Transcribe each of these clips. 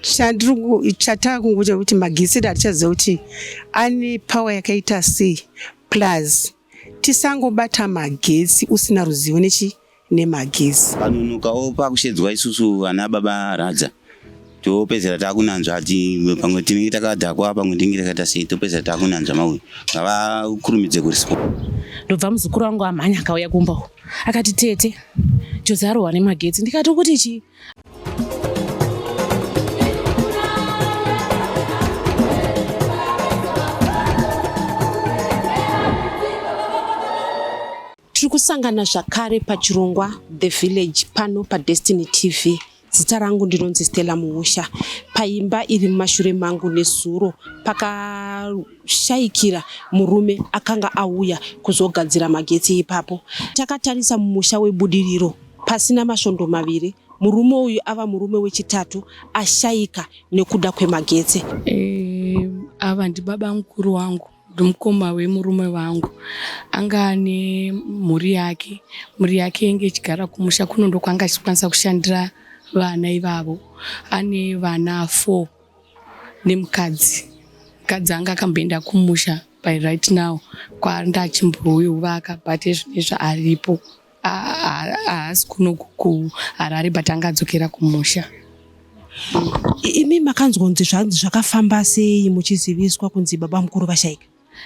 Chatakungocha kuti magetsi atichaziva kuti ane power yakaita sei, plus tisangobata magetsi usina ruzivo nemagetsi. Panonokawo pakushedzwa isusu ana baba radza. Topedzera takunanzva ati pamwe tinenge takadhakwa pamwe tinenge takaita sei, topedzera takunanzva mauyu ngavakurumidze kuriswa. Ndobva muzukuru wangu amhanya akauya kumba akati tete Jose arohwa nemagetsi. Ndikati kuti chii? Tiri kusangana zvakare pachirongwa The Village pano paDestiny TV. Zita rangu ndinonzi Stella Muusha. Paimba iri mumashure mangu nezuro pakashayikira murume akanga auya kuzogadzira magetsi ipapo. Takatarisa mumusha webudiriro pasina masvondo maviri. Murume uyu ava murume wechitatu ashayika nekuda kwemagetsi. Ava ndibaba mukuru wangu, ndimukoma wemurume wangu. Anga ane mhuri yake. Mhuri yake inge ichigara kumusha kuno ndokwanga achikwanisa kushandira vana ivavo. Ane vana 4 nemukadzi. Mukadzi anga akamboenda kumusha by right now kwaanda achimbouvaka but ezvinezvi aripo. Haasi kuno kuHarare but angadzokera kumusha. Imi makanzonzi zvanzi zvakafamba sei muchiziviswa kunzi baba mukuru vashayika?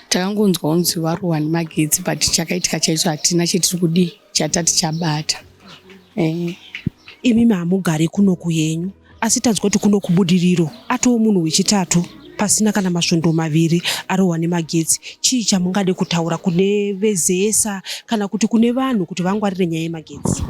Takangonzwa kunzi warohwa nemagetsi but chakaitika chaicho hatina chetiri kudi chatati chabata. Imi hamugari kuno kuyenyu asi tanzwa kuti kuno kubudiriro atoo munhu wechitatu pasina kana masvondo maviri arohwa nemagetsi. Chii chamungade kutaura kune vezesa kana kuti kune vanhu kuti vangwarire nyaya yemagetsi?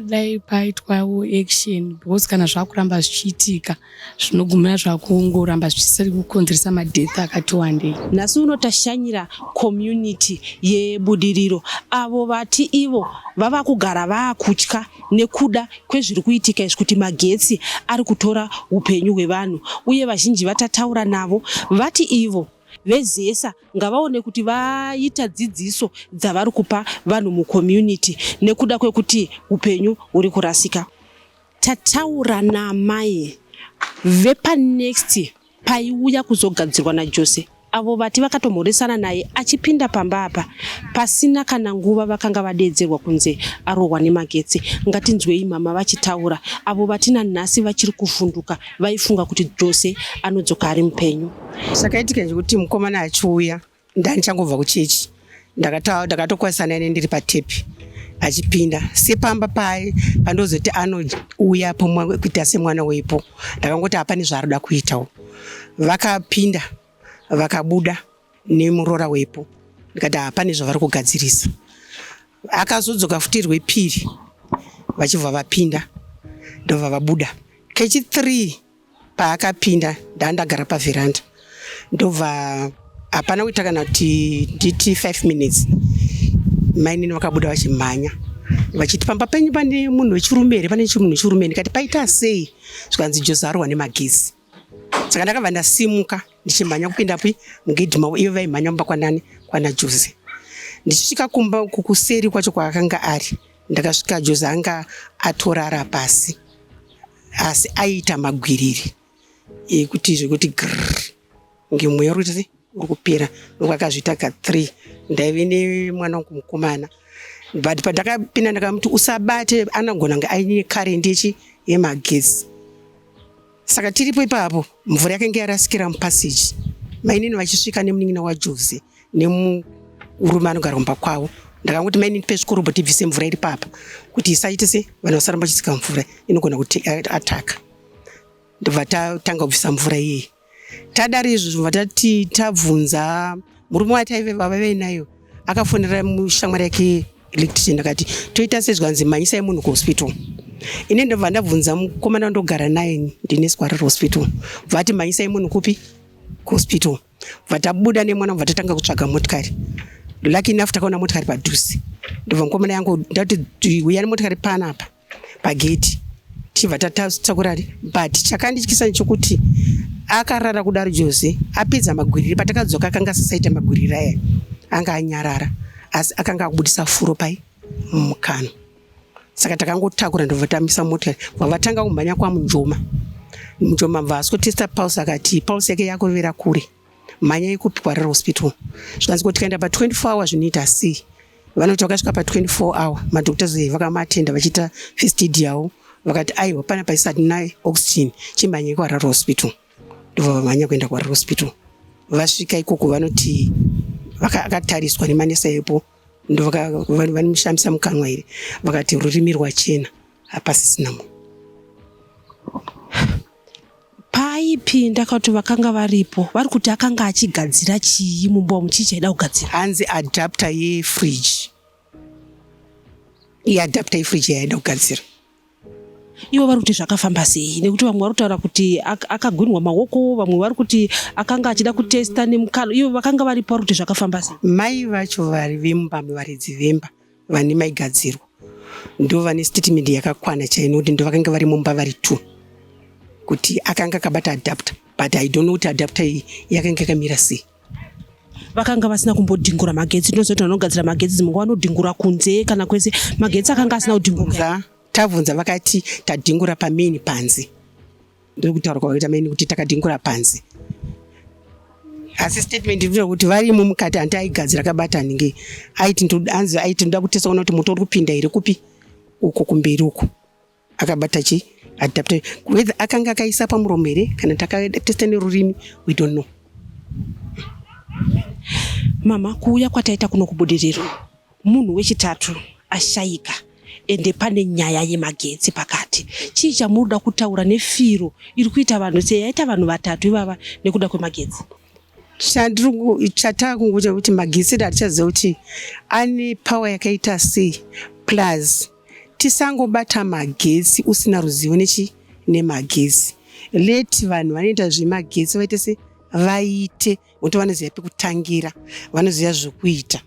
Dai paitwawo action because kana zvakuramba zvichiitika zvinogumira zvakungoramba zvichisiri kukonzeresa madeath akati wandei. Nhasi unotashanyira community yebudiriro avo vati ivo vava kugara vaakutya nekuda kwezviri kuitika izvi kuti magetsi ari kutora upenyu hwevanhu uye vazhinji vatataura navo vati ivo vezesa ngavaone kuti vaita dzidziso dzavari kupa vanhu mucommunity nekuda kwekuti upenyu huri kurasika. Tataura namai vepanext paiuya kuzogadzirwa naJose. Avo vati vakatomhoresana naye achipinda pamba apa pasina kana nguva vakanga vadedzerwa kunze arohwa nemagetsi. Ngatinzwei mama vachitaura. Avo vatina nhasi vachiri kuvhunduka vaifunga kuti Jose anodzoka ari mupenyu. Zvakaitika kuti mukomana achiuya ndanichangobva kuchechi ndakatokwasana naye ndiri patepi achipinda sepamba pai pandozoti anouya pomwe kuita semwana weipo. Ndakangoti hapane zvaaroda kuitawo. Vakapinda vakabuda nemurora wepo. Ndikati hapane zvavari kugadzirisa. Akazodzoka futi rwepiri vachibva vapinda ndobva vabuda. Kechi 3 paakapinda ndandagara pavheranda ndobva hapana kuita kana kuti nditi 5 minutes mainini vakabuda vachimhanya vachiti pamba penyu pane munhu wechirume here, pane munhu wechirume. Ndikati paita sei? Zvikanzi Jose arohwa nemagetsi. Saka ndakabva ndasimuka ndichimhanya kupinda mugedhi mavo ivo vaimhanya mumba kwana Jose. Ndichisvika kumba kuseri kwacho kwaakanga ari ndakasvika Jose anga atorara pasi asi aiita magwiriri ekuti zvekuti ngemweya uri kupera ndokwakazviita ka 3. Ndaive nemwana wangu mukomana but pandakapinda ndakamuti usabate anogona kunge aine karendi yemagetsi. Saka tiripo ipapo mvura yakanga yarasikira mupaseji. Mainini vachisvika nemunin'ina waJose nemurume anogara kumba kwavo. Ndakangoti mainini pezvikoro tibvise mvura iri papa kuti isaite se vanhu vasaramba vachisika mvura inogona kuti ataka. Ndobva tatanga kubvisa mvura iyeyi. Tadari izvozvo vatati tabvunza murume wataive vave nayo akafonera mushamwari yake electrician akati toita sezvanzi manyisai munhu kuhospital. Ine ndobva ndabvunza mukomana ndogara naye ndineswa riri hospital. Vati manyisai munhu kupi? Kuhospital. Vatabuda nemwana vatatanga kutsvaga motikari. Lucky enough takaona motikari padhuze. Ndobva mukomana yangu ndati uyani motikari panapa pageti. Chibva tatsakurari but chakandityisa nchokuti akarara kudaro Jose apedza magwiriri patakadzoka akanga asaita magwiriri aya anga anyarara asi akanga akubudisa furo pai mukano. Saka takangotakura ndobva tamisa motikari vavatanga kumhanya kwamunjoma. mutomamva asokotesta pulse akati pulse yake yakurevera kure mhanyai kupikwa hospital zvikanzi kuti tikaenda pa24 hours zvinoita sei vanoti vakasvika pa24 hour madhoktors vakamatenda vachiita first aid yavo vakati aiwa pana paisati naye oxygen chimhanyai kuHarare hospital ndobva vamhanya kuenda kuHarare hospital vasvika ikoko vanoti vakatariswa nemanesa epo ndo vanomushambisa mukanwa iri vakati rurimi rwachena hapasisina munhu paipinda kuti vakanga varipo vari kuti akanga achigadzira chii mumba umu chii chaida kugadzira hanzi adapter yefridge iadapter yefridge yaida kugadzira ivo vari kuti zvakafamba sei nekuti vamwe vari kutaura kuti akagwinwa maoko vamwe vari kuti akanga achida kutesta nemukalo ivo vakanga varipo vari kuti zvakafamba sei mai vacho vari vemumba varidzi vemba vane maigadzirwa ndo vane statement yakakwana chainokuti ndo vakanga vari mumba vari 2 kuti akanga akabata adapter but I don't know kuti adapter iyi yakanga yakamira sei vakanga vasina kumbodhingura magetsi ndozoti vanogadzira magetsi dzimwe vanodhingura kunze kana kwese magetsi akanga asina kudhingura tabvunza vakati tadhingura pamain panze ndiri kutaura kwavaita maini kuti takadhingura panze asi statement inoita kuti varimo mukati handi aigadzira akabata ninge aiti ndoda kutesa kuona kuti moto uri kupinda here kupi uko kumberi uko akabata chi adapter whether akanga akaisa pamuromo here kana takatesta nerurimi we don't know. Mama kuuya kwataita kuno kubudiriro munhu wechitatu ashayika ende pane nyaya yemagetsi pakati chii chamunoda kutaura nefiro iri kuita vanhu seyaita vanhu vatatu ivava nekuda kwemagetsi chatakungoita kuti magetsi hatichaziva kuti ane power yakaita sei plus tisangobata magetsi usina ruzivo nemagetsi leti vanhu vanoita zvemagetsi vaite se vaite kuti vanoziva pekutangira vanoziva zvokuita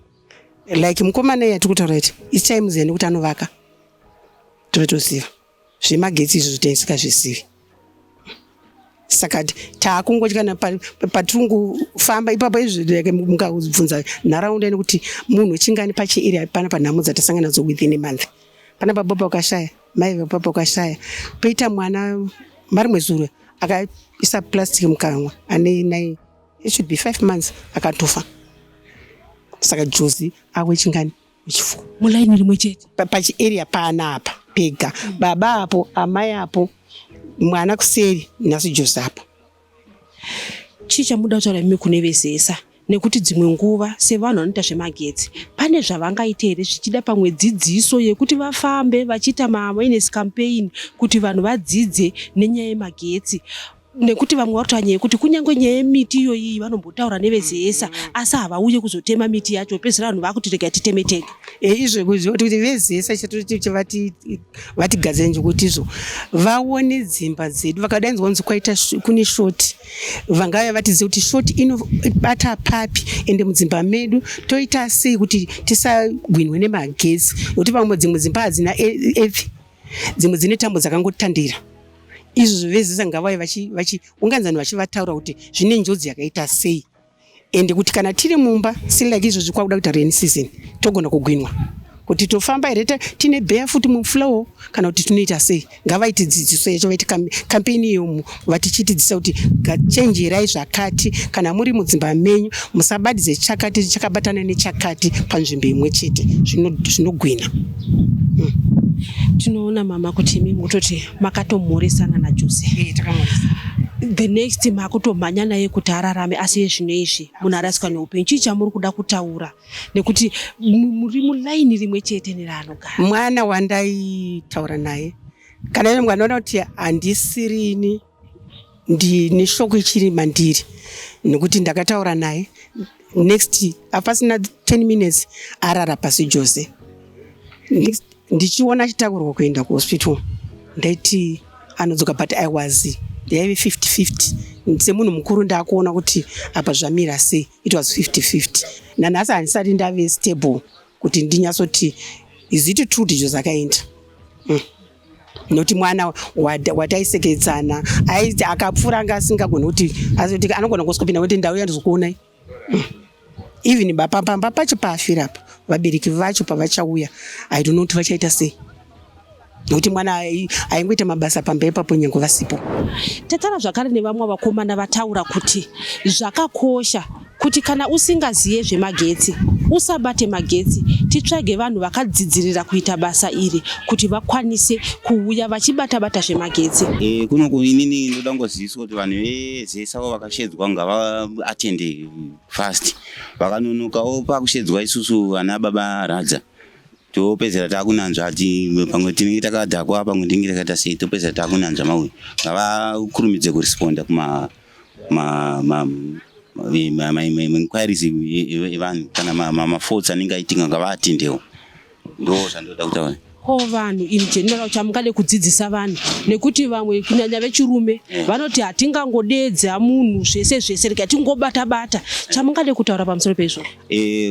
like mukomana yati kutaura kuti ichaimuziva nekuti anovaka totoziva zvemagetsi izvo zvitaisika zvizivi saka taakungoti kana patirungufamba ipapo izvi mukabvunza nharaunda nekuti munhu chingani pachiiri pana panhamo dzatasangana nadzo within a month pana baba ukashaya mai baba ukashaya poita mwana marimwe zuro akaisa plastic mukanwa ane it should be 5 months akatofa saka jozi awe chingani uchifuwa mulaini rimwe chete pachiarea pana apa pega baba apo amai apo mwana kuseri nasi jozi apo chii chamuda kutaura imi kunevezesa nekuti dzimwe nguva sevanhu vanoita zvemagetsi pane zvavangaita here zvichida pamwe dzidziso yekuti vafambe vachiita ma-awareness campaign kuti vanhu vadzidze nenyaya yemagetsi nekuti vamwe varitaura nyaya yekuti kunyange nyaya yemiti iyoyi vanombotaura nevezesa asi havauye kuzotema miti yacho pezera vanhu vakuti rega titeme tega izvo kuziva kuti vezesa vatigadzira njokuti izvo vaone dzimba dzedu vakadanzwa kunzi kwaita kune shoti vangava vatizive kuti shoti inobata papi ende mudzimba medu toita sei kuti tisagwinwe nemagetsi nekuti pamwe dzimwe dzimba hadzina earth dzimwe dzine tambo dzakangotandira izvo vezesa ngavai vachiunganzani vachivataura kuti zvine njodzi yakaita sei ende kuti kana tiri mumba silike izvozvi kwakuda kuita rainy season togona kugwinwa kuti tofamba here tine barefoot mufloor kana kuti tinoita sei ngavaiti dzidziso yacho vaiti kampeni iyo vatichitidzisa kuti chenjerai zvakati kana muri mudzimba menyu musabadidze chakati chakabatana nechakati panzvimbo imwe chete zvinogwina. Tinoona mama kuti imi mutoti makatomhoresana naJose. The next makutomhanya naye kuti ararame asi zvino izvi munhu arasika neupenyu chii chamuri kuda kutaura nekuti muri mulaini rimwe chete neraanogara mwana wandaitaura naye kana iye mwana ona kuti handisirini ndine shoko ichiri mandiri nekuti ndakataura naye next hapasina 10 minutes arara pasi Jose ndichiona achitakurwa kuenda kuhospital ndaiti anodzoka but I was ndaive 50-50 semunhu mukuru ndakuona kuti apa zvamira sei it was 50-50 nanhasi handisati ndave stable kuti ndinyatsoti is it true kuti Jose akaenda noti mwana wataisekedzana akapfuura anga asingagoni kuti azoti anogona kusvika kuti ndauya ndizokuonai even pamba pacho paafira apa vabereki vacho pavachauya I don't know kuti vachaita sei nokuti mwana aingoita mabasa pamba ipapo nyengo vasipo. Tataura zvakare nevamwe vakomana vataura kuti zvakakosha kuti kana usingaziye zvemagetsi usabate magetsi, titsvage vanhu vakadzidzirira kuita basa iri kuti vakwanise kuuya vachibata zvemagetsi. Kunoku inini ndoda ngoziviswa kuti vanhu vese savo vakashedzwa ngava atende fast vakanonokawo pakushedzwa isusu vana baba Radza topedzera takunanzva ati pamwe tinenge takadhakwa pamwe tinenge takaita sei topedzera takunanzva mauyu ngavakurumidze kuresponda kuma inquiries evanhu kana mafaults anenge aitika ngavaatendewo. Ndo zvandoda kutaura. Vanhu in general chamungade kudzidzisa vanhu nekuti vamwe kunyanya vechirume vanoti hatingangodedza munhu zvese rega tingobata chamungade kutaura pamusoro pezvo.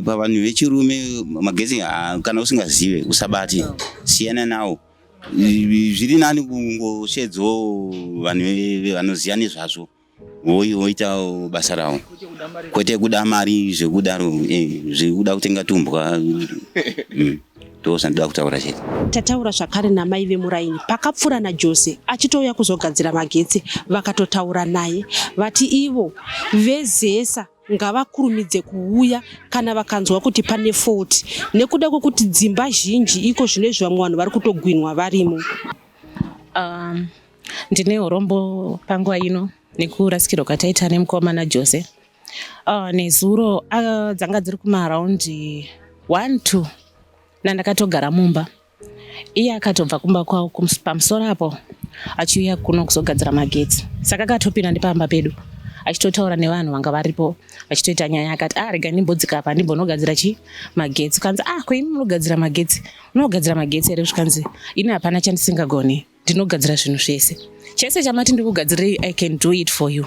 Pavanhu vechirume magetsi kana usingazive usabati siyana nawo zviri nani kungoshedzawo vanhu vanoziya nezvazvo voita basa ravo kwete kuda mari zvekudaro zvekuda kutenga tumbwa. Ndozvandoda kutaura chete. Tataura zvakare namai vemuraini pakapfuura naJose achitouya kuzogadzira magetsi vakatotaura naye vati ivo vezesa ngavakurumidze kuuya kana vakanzwa kuti pane fault nekuda kwekuti dzimba zhinji iko zvinezvi vamwe vanhu vari kutogwinwa varimo. Ndine urombo panguva ino nekurasikirwa kwataita nemukomana Jose. Nezuro dzanga dziri kumaraundi 1-2 nandakatogara mumba. Iye akatobva kumba kwawo pamusoro apo achiuya kuno kuzogadzira magetsi. Saka akatopinda ndipamba pedu achitotaura nevanhu vanga varipo achitoita nyaya akati rega ndimbodzika apa ndimbonogadzira magetsi. Kanzi kwai munogadzira magetsi? Unogadzira magetsi ere? Zvikanzi ini hapana chandisingagoni, ndinogadzira zvinhu zvese. Chese chamati ndikugadzirei I can do it for you.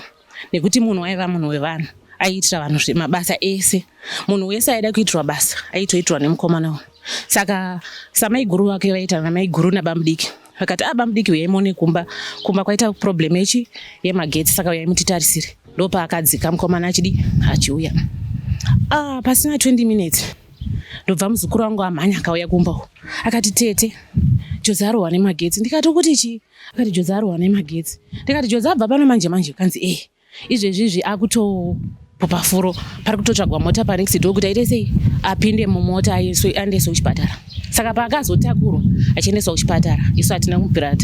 Nekuti munhu waiva munhu wevanhu aiitira vanhu mabasa ese. Munhu wese aida kuitirwa basa aitoitirwa nemukomana uyu. Saka samai guru wake vaita namai guru nabamudiki vakati bamudiki uyai kumba kwaita problem yemagetsi saka uyai mutitarisire. Ndopa akadzika mukomana achiuya. Pasina 20 minutes ndobva muzukuru wangu amhanya akauya kumba akati tete Jose arohwa nemagetsi. Ndikati kuti chii? Akati Jose arohwa nemagetsi. Ndikati Jose abva pano manje kanzi izvezvizvi akutopopa furo pari kutotsvagwa mota panext door kuti aite sei apinde mumota aendeswe kuchipatara. Saka paakazotakurwa achiendeswa kuchipatara isu hatina kumubvira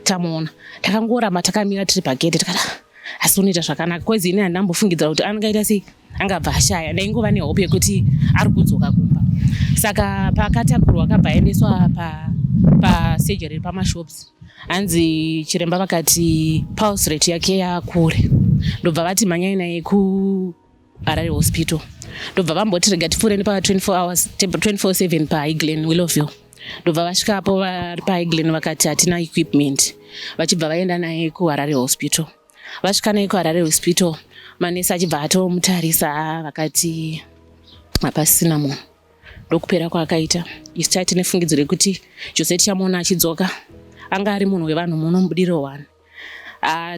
tamuona. Takangoramba takamira tiri pagedhe tikati asi unoita zvakanaka kwezi ini handambofungidzira kuti angaita sei angabva ashaya. Ndaingova nehope yekuti ari kudzoka kumba. Saka paakatakurwa akabva aendeswa pasurgery pamashops. Hanzi chiremba vakati pulse rate yake yakure. Ndobva vati manyai naye kuHarare hospital. Ndobva vamboti rega tipfuureni pa 24 hours 24/7 paHighland Willowville. Ndobva vasvikapo vari paHighland vakati hatina equipment. Vachibva vaenda naye kuHarare hospital. Vasvika naye kuHarare hospital manesi achibva atomutarisa vakati hapasisina munhu. Ndokupera kwaakaita. Isu taiti nefungidziro yekuti Jose tichamuona achidzoka. Anga ari munhu wevanhu munomubudiro wani.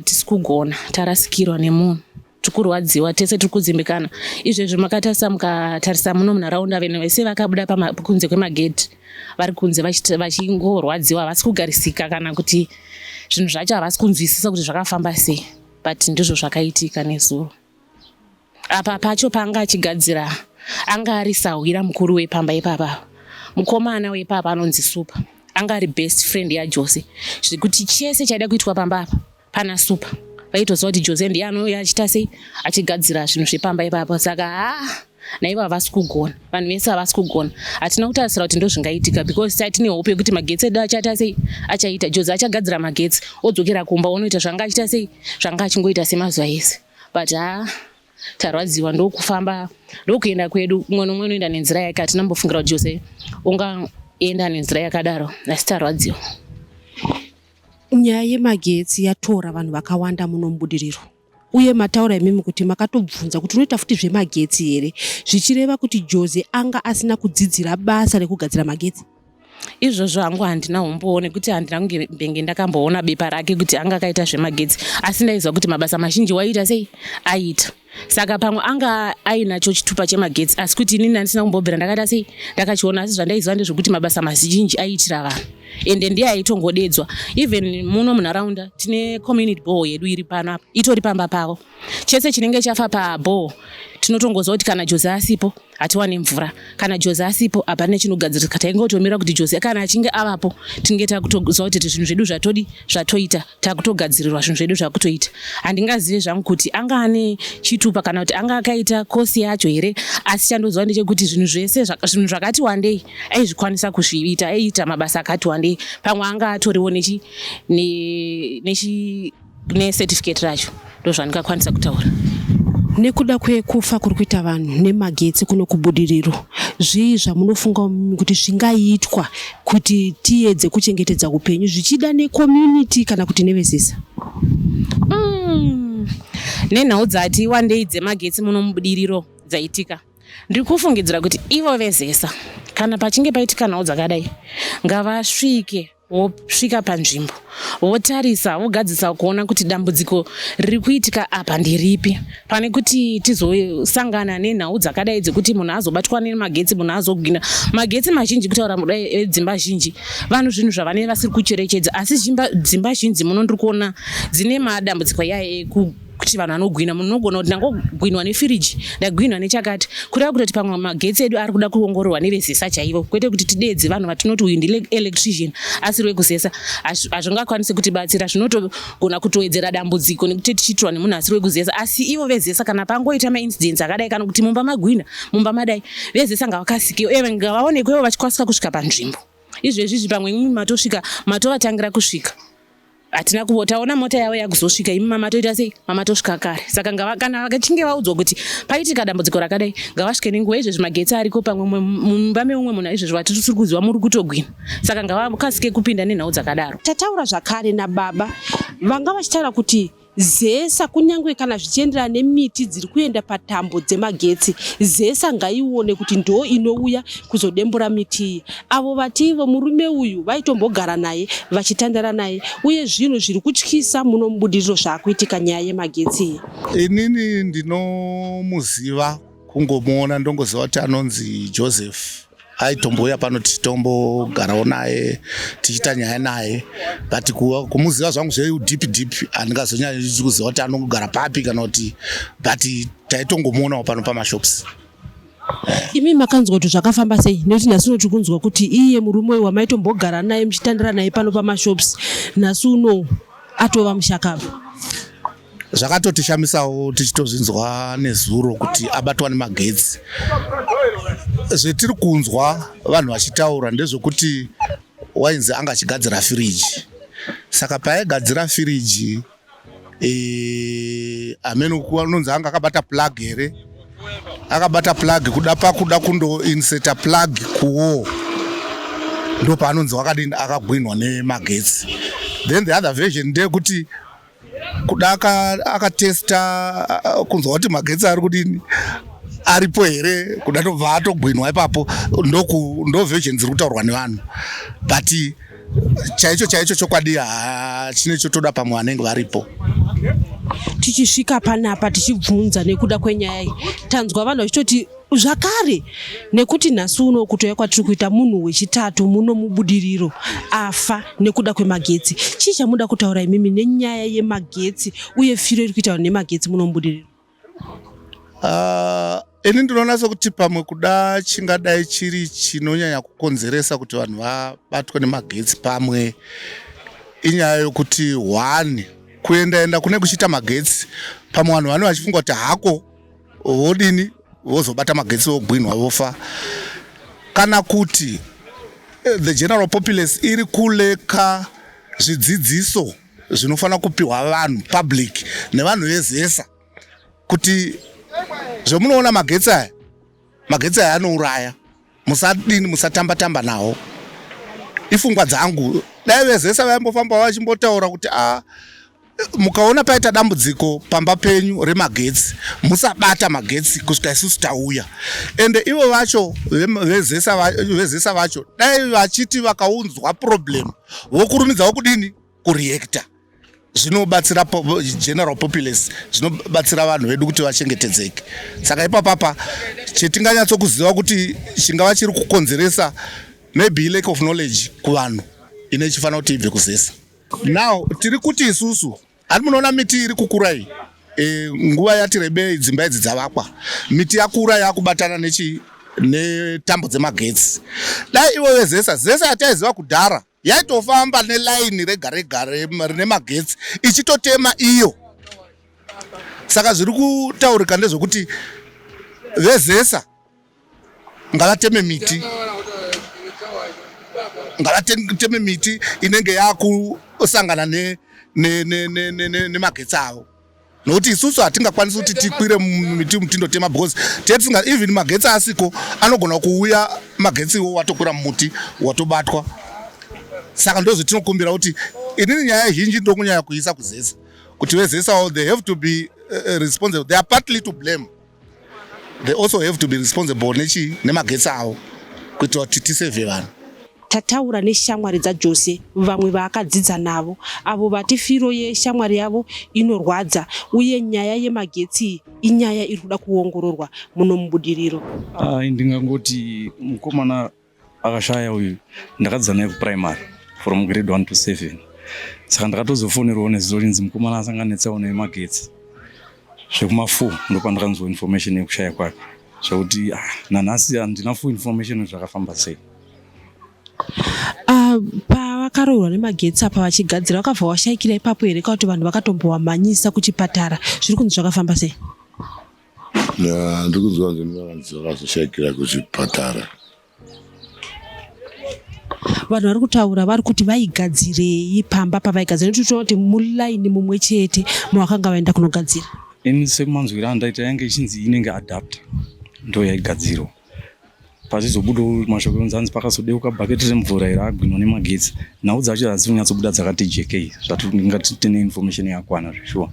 Tisi kugona tarasikirwa nemunhu tikurwadziwa tese tiri kudzimbikana. Izvezvi makatarisa mukatarisa muno munharaunda vanhu vese vakabuda kunze kwemagedhi vari kunze vachingorwadziwa havasi kugarisika kana kuti zvinhu zvacho havasi kunzwisisa kuti zvakafamba sei, but ndizvo zvakaitika nezuro. Apa pacho paanga achigadzira anga ari sahwira mukuru wepamba ipapa. Mukomana wepapa anonzi Supa anga ari best friend yaJose zvekuti chese chaida kuitwa pamba apa pana Supa. Vaitoziva kuti Jose ndiye anouya achiita sei achigadzira zvinhu zvepamba ipapa. Saka naivo havasi kugona, vanhu vese havasi kugona. Hatina kutarisira kuti ndozvingaitika because tine hope yekuti magetsi edu achaita sei achaita. Jose achagadzira magetsi odzokera kumba onoita zvanga achiita sei zvanga achingoita semazuva ese. But tarwadziwa ndokufamba ndokuenda kwedu. Umwe nomwe unoenda nenzira yake. Hatinambofungira kuti Jose ungaenda nenzira yakadaro asi tarwadziwa. Nyaya yemagetsi yatora vanhu vakawanda muno mubudiriro. Uye mataura imimi kuti makatobvunza kuti unoita futi zvemagetsi here, zvichireva kuti Jose anga asina kudzidzira basa rekugadzira magetsi. Izvozvo hangu handina umbowo nekuti handina kunge ndakamboona bepa rake kuti anga akaita zvemagetsi, asi ndaiziva kuti mabasa mazhinji waiita sei aita. Saka pamwe anga ainacho chitupa chemagetsi asi kuti inini handisina kumbobvira ndakaita sei ndakachiona. Asi zvandaiziva ndezvokuti mabasa mazhinji aiitira vanhu ende ndiye aitongodedzwa. Even muno munharaunda tine community bore yedu iri pano apa, itori pamba pavo. Chese chinenge chafa pabore tinotongoziva kuti kana Jose asipo hatiwane mvura, kana Jose asipo hapana chinogadzirika. Taingotomira kuti Jose kana achinge avapo tinenge takutoziva kuti zvinhu zvedu zvatoita, takutogadzirirwa zvinhu zvedu zvakutoita. Handingazive zvangu kuti anga ane chitupa kana kuti anga akaita kosi yacho here, asi chandoziva ndechekuti zvinhu zvese zvinhu zvakati wandei aizvikwanisa kuzviita, aiita mabasa akati wandei. Pamwe anga atoriwo necertificate racho. Ndozvandingakwanisa kutaura. Nekuda kwekufa kuri kuita vanhu nemagetsi kuno kubudiriro, zvii zvamunofunga kuti zvingaitwa kuti tiedze kuchengetedza upenyu zvichida necommunity kana kuti nevezesa? Nenhau dzati wandei dzemagetsi muno mubudiriro dzaitika, ndiri kufungidzira kuti ivo vezesa kana pachinge paitika nhau dzakadai ngavasvike wosvika panzvimbo wotarisa wogadzisa kuona kuti dambudziko riri kuitika apa ndiripi, pane kuti tizosangana nenhau dzakadai dzekuti munhu azobatwa nemagetsi, munhu azogwina. Magetsi mazhinji kutaura mudai dzimba zhinji vanhu zvinhu zvavanenge vasiri kucherechedza, asi dzimba zhinji muno ndiri kuona dzine madambudziko yaye kuti vanhu vanogwina. Munhu unogona kuti ndangogwinwa nefiriji, ndagwinwa nechakati, kureva kuti pamwe magetsi edu ari kuda kuongororwa nevezesa chaivo, kwete kuti tidedze vanhu vatinoti uyu ndi electrician asiri wekuzesa. Hazvingakwanisi kutibatsira, zvinotogona kutowedzera dambudziko nekuti tichitirwa nemunhu asiri wekuzesa. Asi ivo vezesa kana pangoita maincidents akadai kana kuti mumba magwina, mumba madai, vezesa ngavakasikewo uye ngavaonekwewo vachikwanisa kusvika panzvimbo. Izvezvizvi pamwe imimi matosvika matovatangira kusvika, hatina kuvotaona mota yavo yakuzosvika, imi mamatoita sei, mamatosvika kare. Saka kana vakachinge vaudzwa kuti paitika dambudziko rakadai ngavasvike nenguva. Izvezvi magetsi ariko pamwe mumba meumwe munhu izvezvi vatisiri kuziva muri kutogwina, saka ngavakasike kupinda nenhau dzakadaro. Tataura zvakare nababa vanga vachitaura kuti zesa kunyangwe kana zvichienderana nemiti dziri kuenda patambo dzemagetsi, zesa ngaione kuti ndo inouya kuzodembura miti iyi. Avo vativo murume uyu vaitombogara naye vachitandara naye, uye zvinhu zviri kutyisa muno mubudiriro zvaakuitika nyaya yemagetsi iyi. Inini ndinomuziva, kungomuona ndongoziva kuti anonzi Joseph. Aitomboya pano tichimbogarawo naye tichiita nyaya naye, but kumuziva zvangu zveudhipi handingazonyanya kuziva kuti anogara papi kana kuti, but taitongomuonawo pano pamashops. Imi makanzwa kuti zvakafamba sei? Nekuti nhasi uno tikunzwa kuti iye murume uyu wamaitombogara naye muchitandara naye pano pamashops, nhasi uno atova mushakava. Zvakatotishamisawo tichitozvinzwa nezuro kuti abatwa nemagetsi. Zvetiri kunzwa vanhu vachitaura ndezvekuti wainzi anga achigadzira firiji. Saka paaigadzira firiji, amene anonzi anga akabata plug here, akabata plug kuda kundoinseta plug kuwall, ndo paanonzi wakadini akagwinwa nemagetsi. Then the other version ndeyekuti kuda akatesta kunzwa kuti magetsi ari kudini aripo here, kuda tobva atogwinwa ipapo. Ndo version dziri kutaurwa nevanhu, but chaicho chokwadi hachine chotoda pamwe vanenge varipo. Tichisvika panapa tichibvunza nekuda kwenyaya iyi, tanzwa vanhu vachitoti zvakare, nekuti nhasi uno kutoya kwatiri kuita munhu wechitatu muno mubudiriro afa nekuda kwemagetsi. Chii chamuda kutaura imimi nenyaya yemagetsi uye firo iri kuita nemagetsi muno mubudiriro? Ini ndinoona sekuti pamwe kuda chingadai chiri chinonyanya kukonzeresa kuti vanhu vabatwe nemagetsi pamwe inyaya yokuti one, kuenda kune kuchiita magetsi, pamwe vanhu vane vachifunga kuti hako vodini vozobata magetsi vogwinwa vofa, kana kuti the general populace iri kuleka zvidzidziso zvinofanira kupiwa vanhu public nevanhu vezesa kuti zvomunoona magetsi aya anouraya, musatamba nawo. Ifungwa dzangu dai vezesa vaimbofamba vachimbotaura kuti mukaona paita dambudziko pamba penyu remagetsi musabata magetsi kusvika isusu tauya. Ende ivo vacho vezesa vacho dai vachiti vakaunzwa problem vokurumidzawo kudini kureacta, zvinobatsira general populace, zvinobatsira vanhu vedu kuti vachengetedzeke. Saka ipapapa chetinganyatsokuziva kuti chingava chiri kukonzeresa maybe lack of knowledge kuvanhu, ine ichifanira kuti ibve kuzesa. Now tiri kuti isusu ari munoona miti iri kukura iyi nguva yati rebei dzimba idzi dzavakwa miti yakura yakubatana netambo dzemagetsi. Dai ivo vezesa yataiziva kudhara yaitofamba nelaini rega rega rine magetsi ichitotema iyo. Saka zviri kutaurika ndezvokuti vezesa ngavateme miti inenge yakusangana nemagetsi avo, nokuti isusu hatingakwanisi kuti tikwire miti tindotema because tetisinga even magetsi asiko anogona kuuya magetsi iwo watokwira mumuti watobatwa. Saka ndozvatinokumbira kuti inini nyaya zhinji ndokunyanya kuisa kuzesa kuti vezesa they have to be responsible. They are partly to blame. They also have to be responsible nemagetsi avo kuitira kuti tisevhe vanhu. Tataura neshamwari dzaJose vamwe vaakadzidza navo avo vati firo yeshamwari yavo inorwadza uye nyaya yemagetsi inyaya iri kuda kuongororwa muno mubudiriro. Ndingangoti mukomana akashaya uyu ndakadzidza naye kuprimary from grade 1 to 7. Saka ndakatozofonerawo nezuva rinzi mukomana asanganetsawo nemagetsi zvekuma 4 ndopandakanzwa information yekushaya kwake zvokuti nanhasi handina full information zvakafamba sei. Pavakarohwa nemagetsi apa vachigadzira vakabva vashayikira ipapo here kuti vanhu vakatombovamhanyisa kuchipatara zviri kunzi zvakafamba sei? Ndiri kunzwa kuti vakazoshaikira kuchipatara. Vanhu vari kutaura vari kuti vaigadzirei pamba pavaigadzira nekuti tinoona kuti mulaini mumwe chete mavakanga vaenda kunogadzira. Ini sekumanzwiro andaita yange ichinzi inenge adapter ndo yaigadzirwa. Pachizobuda mashoko onzanzi pakazodeuka bhaketi remvura iragwinwa nemagetsi nhau dzacho hadzisi kunyatsobuda dzakati jekei zvatingati tine information yakwana zveshuwa.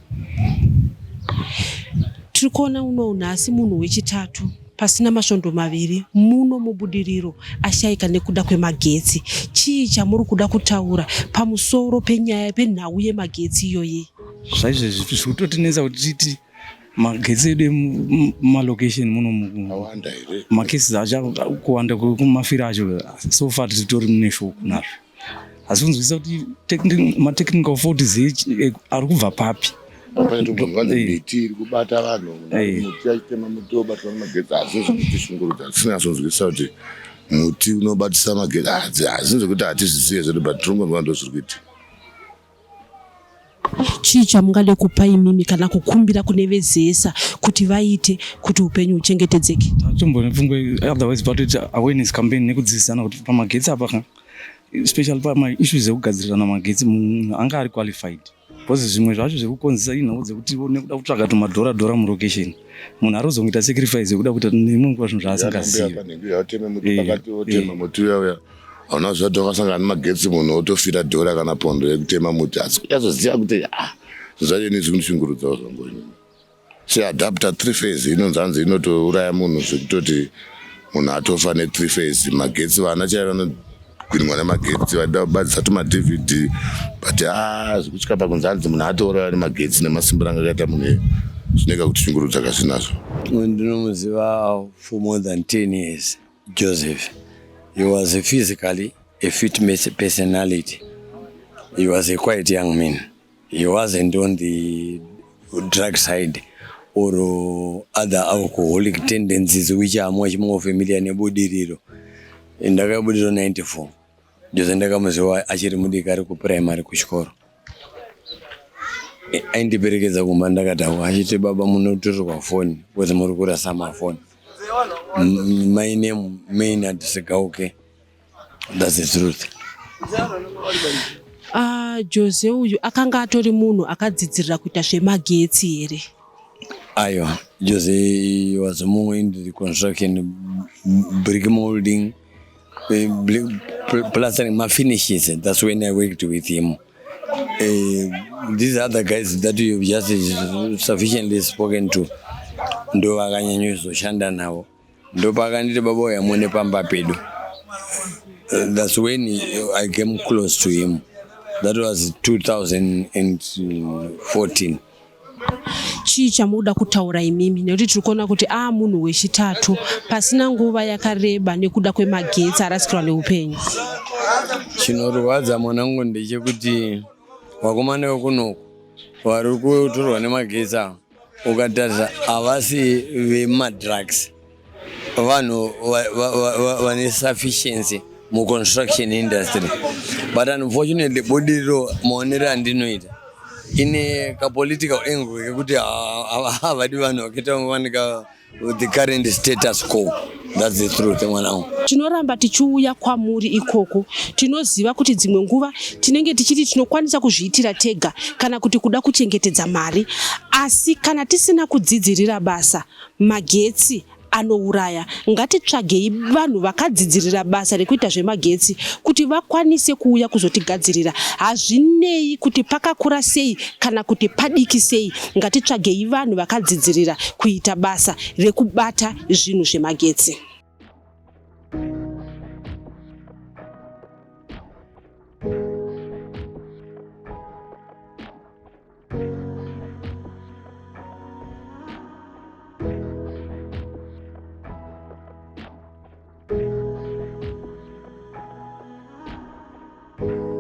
Tiri kuona uno nhasi munhu wechitatu pasina masvondo maviri muno mubudiriro ashayika nekuda kwemagetsi. Chii chamuri kuda kutaura pamusoro penyaya penhau yemagetsi iyoyi? Zvaizvezvi zvikutotinetsa kuti titi magetsi edu mumalocation muno makesi acho kuwanda kumafira acho so far titori muneshoko nazvo. Asi kunzwisa kuti matechnical faults ari kubva papi? Miti iri kubata vanhu muti achitema muti wobatwa nemagetsi asi zvinotishungurudza tisinazonzwisa kuti muti unobatisa magetsi hazinzi kuti hatizvisiye zvedu but tirongonzwa ndozviri kuita. Chii chamungade kupa imimi kana kukumbira kune vezesa kuti vaite kuti upenyu huchengetedzeke? Tombone pfungwe otherwise but awareness campaign nekudzidzisana kuti pamagetsi apa especially pamaissues ekugadzirirana magetsi munhu anga ari qualified. Because zvimwe zvacho zvekukonzesa inhau dzekuti nekuda kutsvaga tumadhora mulocation munhu arozongoita sacrifice yekuda kuita nemwe nguva zvinhu zvaasingazivi. Otema muti uya hauna zvati wakasangana nemagetsi munhu otofira dhora kana pondo yekutema muti asi kuyazoziva kuti zvacho ni zvinishungurudzawo zvambonyini. Seadapter 3 phase inonzanzi inotouraya munhu zvekutoti munhu atofa ne3 phase. Magetsi vana chaiva vanogwinwa nemagetsi vaida kubatisa tumadvd but zvekutya pakunzanzi munhu atouraya nemagetsi nemasimbiro anga akaita munhu zvinenge kutishungurudza kazvinazvo. Ndinomuziva for more than 10 years Joseph. He was physically a fit personality. He was a quiet young man. He wasn't on the drug side or other alcoholic tendencies which are much more familiar nebudiriro. Ndakabudiriro 94. Jose ndakamuziva achiri mudiki kuprimary kuchikoro. Aindiperekedza kumba ndakataura achiti baba munotorerwa foni because muri kurasa mafoni. My name Maynard Segauke. That's the truth. Jose uyu akanga atori munhu akadzidzirira kuita zvemagetsi here? Aiwa, Jose was more into the construction, brick molding, plastering, my finishes. That's when I worked with him. These other guys that you've just sufficiently spoken to, ndo vakanyanyuzoshanda navo. Ndo pakanditi baba yamune pamba pedu. That's when I came close to him. That was 2014. Chii chamuda kutaura imimi nekuti tiri kuona kuti munhu wechitatu pasina nguva yakareba nekuda kwemagetsi arasikirwa neupenyu. chinorwadza mwanangu ndechekuti wakomana wekunoku vari kutorwa nemagetsi ava ukatarisa havasi vemadrugs vanhu vane sufficiency muconstruction industry but unfortunately budiriro maonero andinoita ine kapolitical angle kekuti havadi vanhu vakaita vanika the current status quo. That's the truth mwanangu. Tinoramba tichiuya kwamuri ikoko tinoziva kuti dzimwe nguva tinenge tichiti tinokwanisa kuzviitira tega kana kuti kuda kuchengetedza mari, asi kana tisina kudzidzirira basa magetsi anouraya. Ngatitsvagei vanhu vakadzidzirira basa rekuita zvemagetsi kuti vakwanise kuuya kuzotigadzirira. Hazvinei kuti pakakura sei kana kuti padiki sei, ngatitsvagei vanhu vakadzidzirira kuita basa rekubata zvinhu zvemagetsi. you